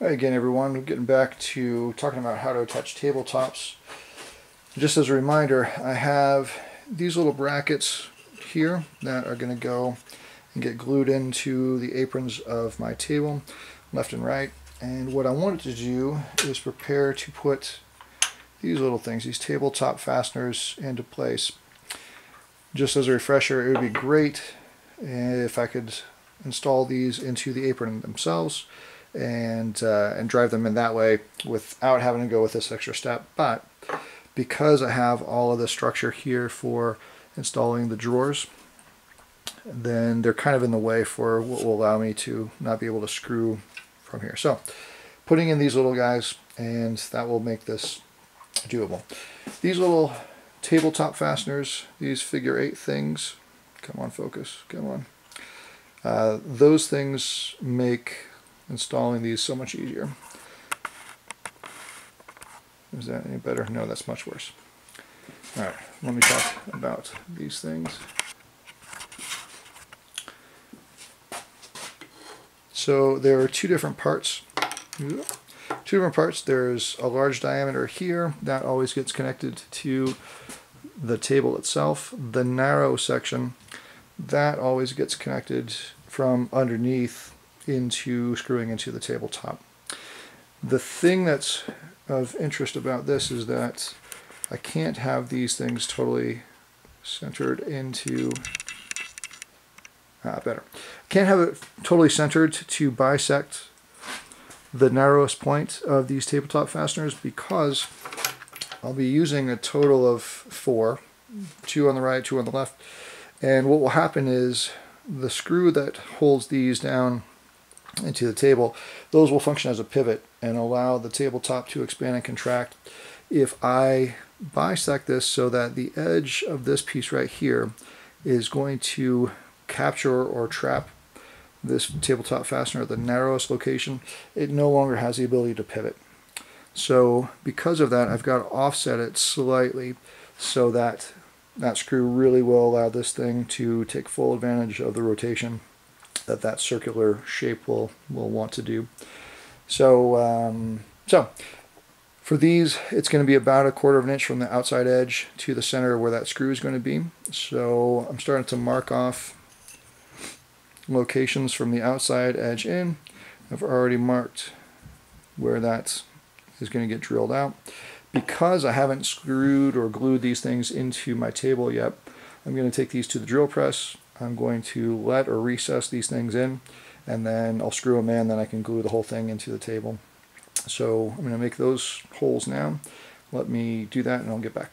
Hi again, everyone. We're getting back to talking about how to attach tabletops. Just as a reminder, I have these little brackets here that are going to go and get glued into the aprons of my table, left and right. And what I wanted to do is prepare to put these little things, these tabletop fasteners, into place. Just as a refresher, it would be great if I could install these into the apron themselves and drive them in that way without having to go with this extra step. But because I have all of the structure here for installing the drawers, then they're kind of in the way for what will allow me to not be able to screw from here. So putting in these little guys, and that will make this doable. These little tabletop fasteners, these figure 8 things, come on, focus, come on. Those things make installing these so much easier. Is that any better? No, that's much worse. Alright, let me talk about these things. So there are two different parts. There's a large diameter here that always gets connected to the table itself. The narrow section, that always gets connected from underneath into screwing into the tabletop. The thing that's of interest about this is that I can't have these things totally centered into better. Can't have it totally centered to bisect the narrowest point of these tabletop fasteners, because I'll be using a total of 4, 2 on the right, 2 on the left, and what will happen is the screw that holds these down into the table, those will function as a pivot and allow the tabletop to expand and contract. If I bisect this so that the edge of this piece right here is going to capture or trap this tabletop fastener at the narrowest location, it no longer has the ability to pivot. So because of that, I've got to offset it slightly so that that screw really will allow this thing to take full advantage of the rotation that circular shape will want to do. So for these, it's going to be about 1/4 of an inch from the outside edge to the center where that screw is going to be. So I'm starting to mark off locations from the outside edge in. I've already marked where that is going to get drilled out. Because I haven't screwed or glued these things into my table yet, I'm going to take these to the drill press. I'm going to let or recess these things in, and then I'll screw them in, then I can glue the whole thing into the table. So I'm going to make those holes now. Let me do that and I'll get back.